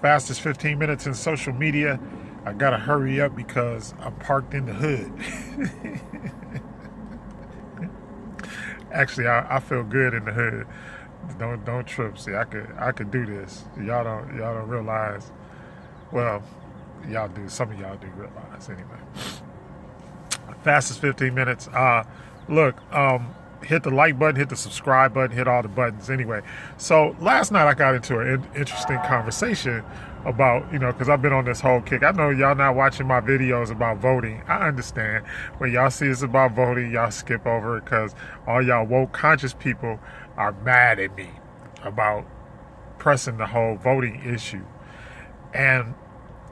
fastest 15 minutes in social media. I gotta hurry up because I'm parked in the hood. Actually, I feel good in the hood. Don't trip. See, I could do this. Y'all don't realize. Well, y'all do. Some of y'all do realize anyway. Fastest 15 minutes. Look, hit the like button, hit the subscribe button, hit all the buttons anyway. So last night I got into an interesting conversation about, because I've been on this whole kick. I know y'all not watching my videos about voting. I understand. When y'all see it's about voting, y'all skip over it because all y'all woke conscious people are mad at me about pressing the whole voting issue. And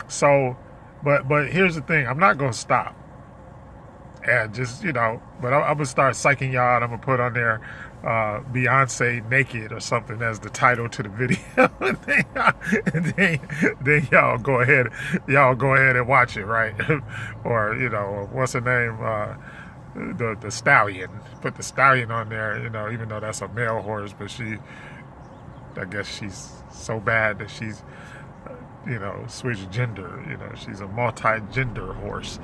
so, but here's the thing. I'm not going to stop. And just, but I'm going to start psyching y'all out. I'm going to put on there Beyonce naked or something as the title to the video. and then y'all go ahead and watch it, right? Or, what's her name? The stallion. Put the stallion on there, even though that's a male horse, but I guess she's so bad that she's, switched gender. She's a multi-gender horse.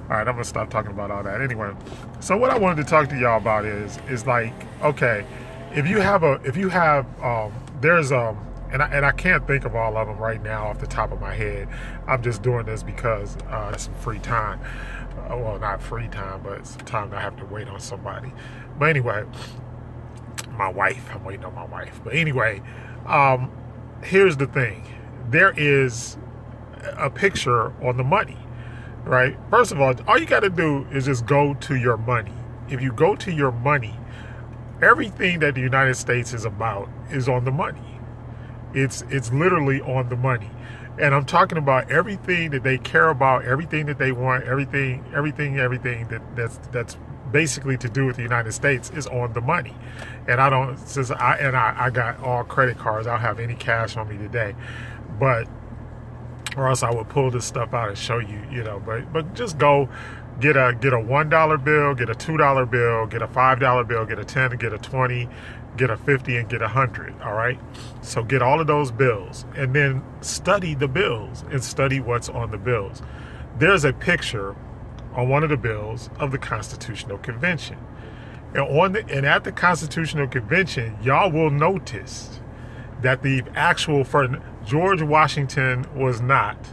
All right, I'm gonna stop talking about all that. Anyway, so what I wanted to talk to y'all about is like, okay, if you have there's and I can't think of all of them right now off the top of my head. I'm just doing this because it's some free time. Well, not free time, but some time I have to wait on somebody. But anyway, I'm waiting on my wife. But anyway, here's the thing. There is a picture on the money. Right? First of all you got to do is just go to your money. If you go to your money, everything that the United States is about is on the money. It's literally on the money. And I'm talking about everything that they care about, everything that they want, everything that's basically to do with the United States is on the money. And I got all credit cards. I don't have any cash on me today. Or else I would pull this stuff out and show you, but just go get a $1 bill, get a $2 bill, get a $5 bill, get a 10, get a 20, get a 50, and get 100. All right. So get all of those bills and then study the bills and study what's on the bills. There's a picture on one of the bills of the Constitutional Convention. And at the Constitutional Convention, y'all will notice that the actual George Washington was not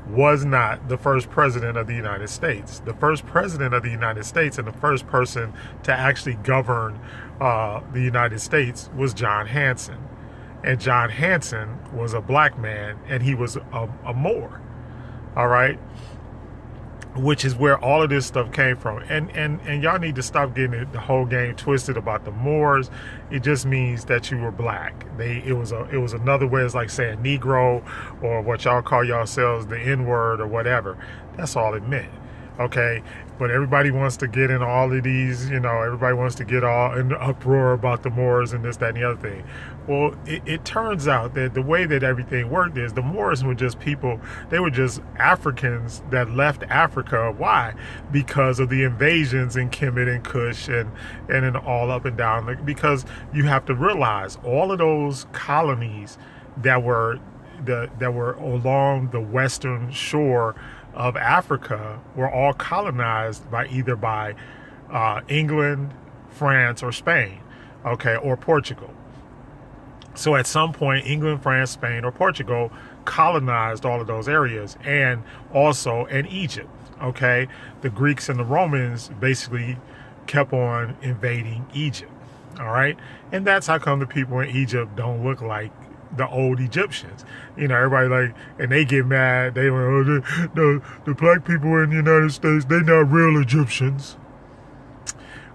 the first president of the United States. The first president of the United States and the first person to actually govern the United States was John Hanson. And John Hanson was a black man, and he was a Moor. All right? Which is where all of this stuff came from. And y'all need to stop getting the whole game twisted about the Moors. It just means that you were black. It was another way. It's like saying Negro, or what y'all call yourselves the N-word or whatever. That's all it meant. Okay, but everybody wants to get in all of these, everybody wants to get all in the uproar about the Moors and this, that, and the other thing. Well, it turns out that the way that everything worked is the Moors were just people, they were just Africans that left Africa. Why? Because of the invasions in Kemet and Kush and in all up and down. Because you have to realize all of those colonies that were along the western shore of Africa were all colonized by either England, France, or Spain, okay, or Portugal. So at some point, England, France, Spain, or Portugal colonized all of those areas, and Egypt, okay? The Greeks and the Romans basically kept on invading Egypt, all right? And that's how come the people in Egypt don't look like the old Egyptians. Everybody and they get mad. They went, the black people in the United States, they're not real Egyptians.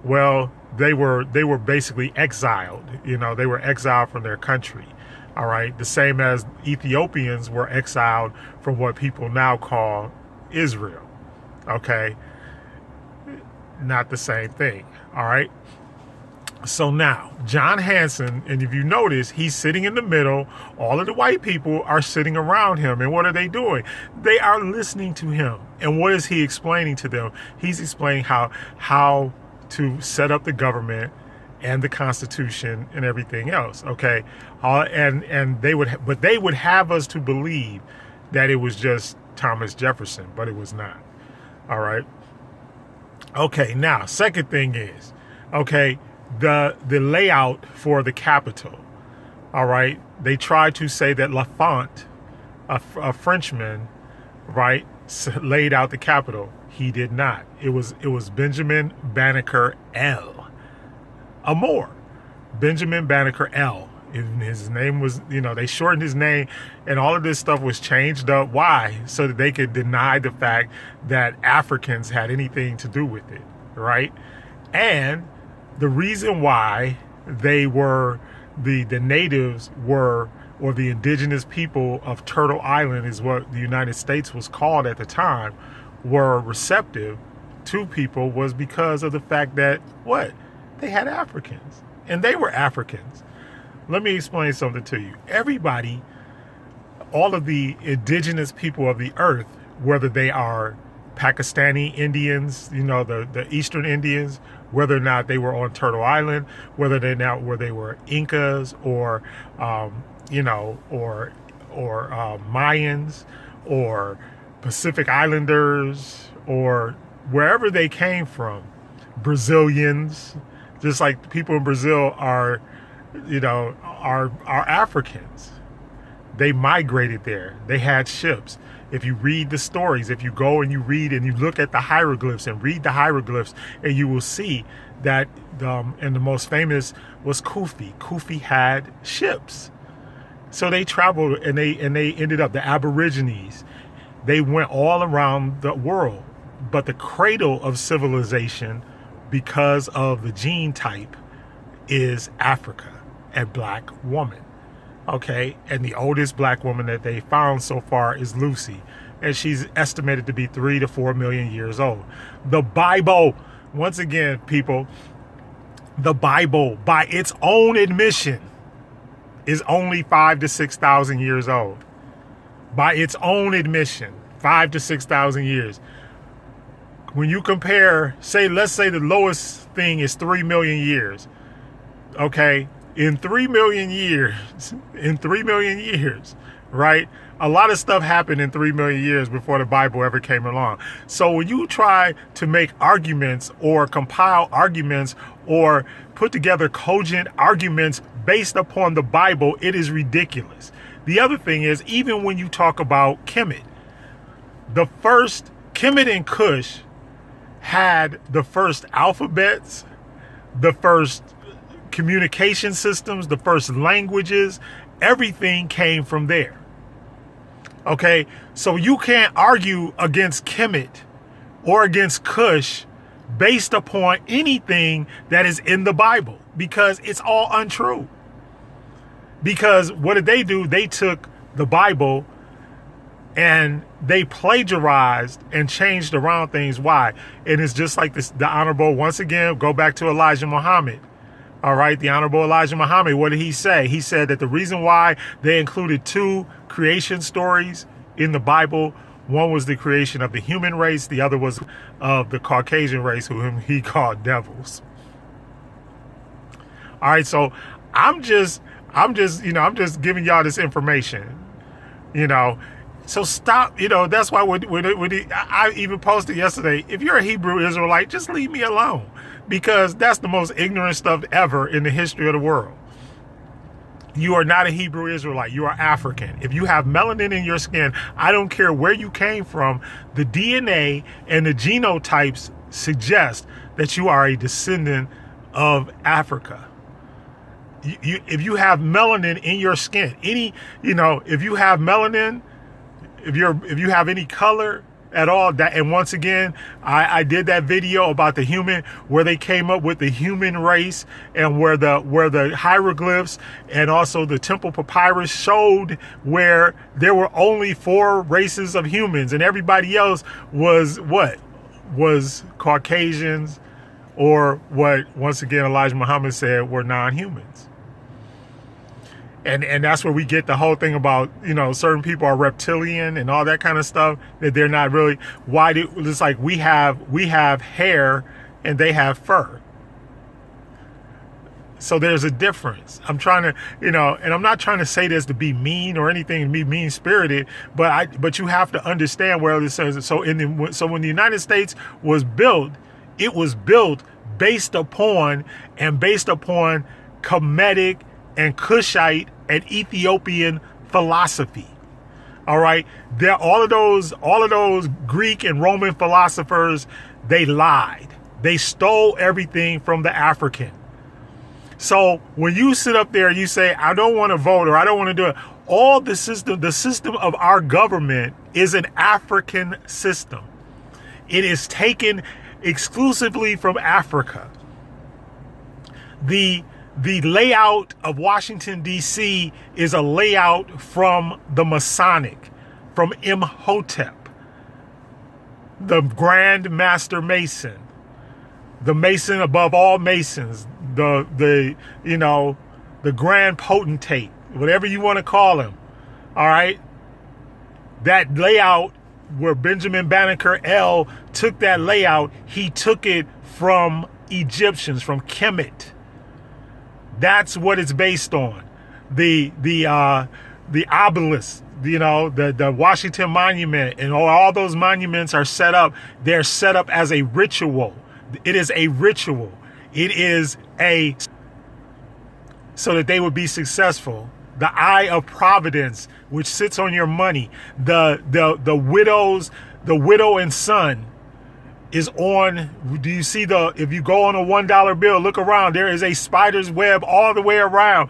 Well, they were basically exiled. They were exiled from their country. All right. The same as Ethiopians were exiled from what people now call Israel. Okay. Not the same thing. All right. So now, John Hanson, and if you notice, he's sitting in the middle. All of the white people are sitting around him. And what are they doing? They are listening to him. And what is he explaining to them? He's explaining how to set up the government and the Constitution and everything else. Okay, and they would have us to believe that it was just Thomas Jefferson, but it was not. All right. Okay. Now, second thing is, okay, the layout for the Capitol. All right. They tried to say that L'Enfant, a Frenchman, right, laid out the Capitol. He did not. It was Benjamin Banneker L. Amour. Benjamin Banneker L. His name was, they shortened his name, and all of this stuff was changed up. Why? So that they could deny the fact that Africans had anything to do with it, right? And the reason why they were, the natives were, or the indigenous people of Turtle Island is what the United States was called at the time, were receptive to people was because of the fact that, what? They had Africans, and they were Africans. Let me explain something to you. Everybody, all of the indigenous people of the earth, whether they are Pakistani Indians, the Eastern Indians, whether or not they were on Turtle Island, whether they were Incas or, Mayans or Pacific Islanders or wherever they came from, Brazilians, just like the people in Brazil are Africans. They migrated there. They had ships. If you read the stories, if you go and you read and you look at the hieroglyphs and read the hieroglyphs, and you will see that, and the most famous was Kufi. Kufi had ships. So they traveled and they ended up, the Aborigines, they went all around the world. But the cradle of civilization, because of the gene type, is Africa, a black woman. Okay, and the oldest black woman that they found so far is Lucy, and she's estimated to be 3 to 4 million years old. The Bible, once again, people, the Bible, by its own admission, is only 5,000 to 6,000 years old. By its own admission, 5,000 to 6,000 years. When you compare, let's say the lowest thing is 3 million years. Okay, in 3 million years, right? A lot of stuff happened in 3 million years before the Bible ever came along. So when you try to make arguments or compile arguments or put together cogent arguments based upon the Bible, it is ridiculous. The other thing is, even when you talk about Kemet, the first Kemet and Kush had the first alphabets, the first communication systems, the first languages, everything came from there. Okay, so you can't argue against Kemet or against Kush based upon anything that is in the Bible, because it's all untrue. Because what did they do? They took the Bible and they plagiarized and changed around things. Why? And it's just like this, the Honorable, once again, go back to Elijah Muhammad. All right, the Honorable Elijah Muhammad, what did he say? He said that the reason why they included 2 creation stories in the Bible, one was the creation of the human race, the other was of the Caucasian race, whom he called devils. All right, so I'm just giving y'all this information, So stop, that's why I even posted yesterday, if you're a Hebrew Israelite, just leave me alone, because that's the most ignorant stuff ever in the history of the world. You are not a Hebrew Israelite. You are African. If you have melanin in your skin, I don't care where you came from, the DNA and the genotypes suggest that you are a descendant of Africa. If you have melanin in your skin, if you have melanin, if you have any color at all, and once again, I did that video about the human, where they came up with the human race, and where the hieroglyphs and also the temple papyrus showed where there were only 4 races of humans, and everybody else was Caucasians, or what, once again, Elijah Muhammad said were non-humans. And that's where we get the whole thing about, certain people are reptilian and all that kind of stuff, that they're not really. It's like we have hair and they have fur. So there's a difference. I'm trying to, and I'm not trying to say this to be mean or anything, to be mean spirited, but you have to understand where this is. So when the United States was built, it was built based upon Kemetic and Cushite and Ethiopian philosophy. All right. All of those Greek and Roman philosophers, they lied. They stole everything from the African. So when you sit up there and you say, I don't want to vote or I don't want to do it, all the system of our government is an African system. It is taken exclusively from Africa. The layout of Washington, D.C. is a layout from the Masonic, from Imhotep, the Grand Master Mason, the Mason above all Masons, the Grand Potentate, whatever you want to call him. All right. That layout where Benjamin Banneker L took that layout, he took it from Egyptians, from Kemet. That's what it's based on. The obelisk, the Washington Monument, and all those monuments are set up. They're set up as a ritual. It is a ritual. It is so that they would be successful. The eye of providence, which sits on your money. The widow and son is on. Do you see if you go on a $1 bill, look around, there is a spider's web all the way around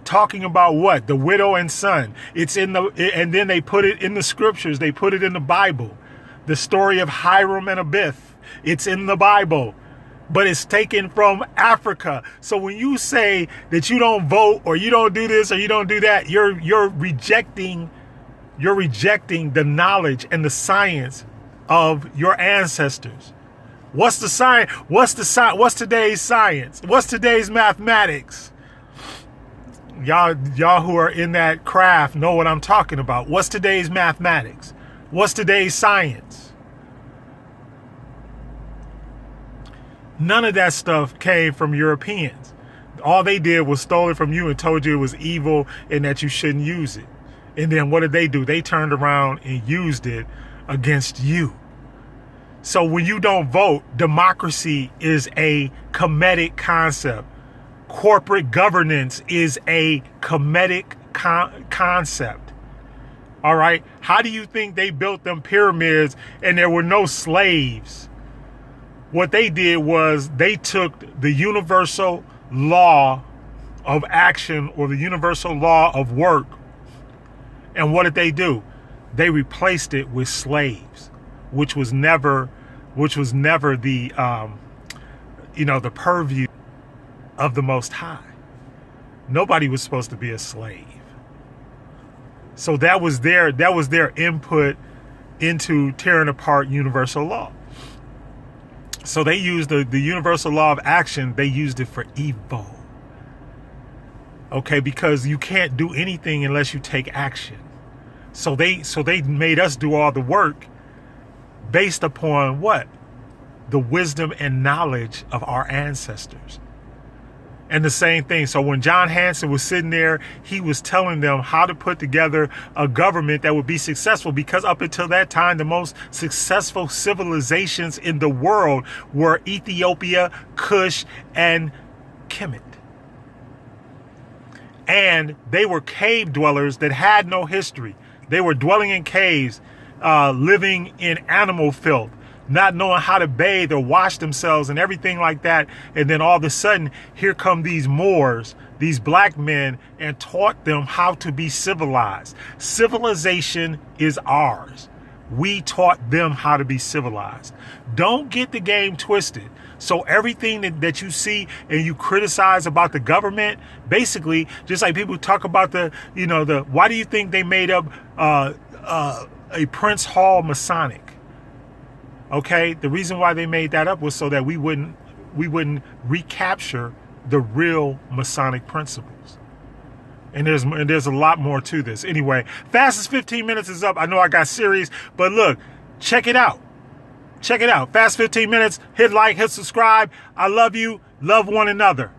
talking about what? The widow and son. It's and then they put it in the scriptures. They put it in the Bible. The story of Hiram and Abith. It's in the Bible, but it's taken from Africa. So when you say that you don't vote or you don't do this or you don't do that, you're rejecting the knowledge and the science of your ancestors. What's the science? What's today's science? What's today's mathematics? Y'all who are in that craft know what I'm talking about. What's today's mathematics? What's today's science? None of that stuff came from Europeans. All they did was stole it from you and told you it was evil and that you shouldn't use it. And then what did they do? They turned around and used it against you. So when you don't vote, democracy is a Kemetic concept. Corporate governance is a Kemetic concept. All right. How do you think they built them pyramids and there were no slaves? What they did was they took the universal law of action or the universal law of work. And what did they do? They replaced it with slaves, which was never the the purview of the Most High. Nobody was supposed to be a slave. So that was their input into tearing apart universal law. So they used the universal law of action. They used it for evil. Okay, because you can't do anything unless you take action. So they made us do all the work based upon what? The wisdom and knowledge of our ancestors. And the same thing. So when John Hanson was sitting there, he was telling them how to put together a government that would be successful, because up until that time, the most successful civilizations in the world were Ethiopia, Kush, and Kemet. And they were cave dwellers that had no history. They were dwelling in caves, living in animal filth, not knowing how to bathe or wash themselves and everything like that. And then all of a sudden, here come these Moors, these black men, and taught them how to be civilized. Civilization is ours. We taught them how to be civilized. Don't get the game twisted. So everything that you see and you criticize about the government, basically, just like people talk about why do you think they made up a Prince Hall Masonic? Okay, the reason why they made that up was so that we wouldn't recapture the real Masonic principles. And there's a lot more to this. Anyway, fastest 15 minutes is up. I know I got serious, but look, check it out. Check it out. Fast 15 minutes. Hit like, hit subscribe. I love you. Love one another.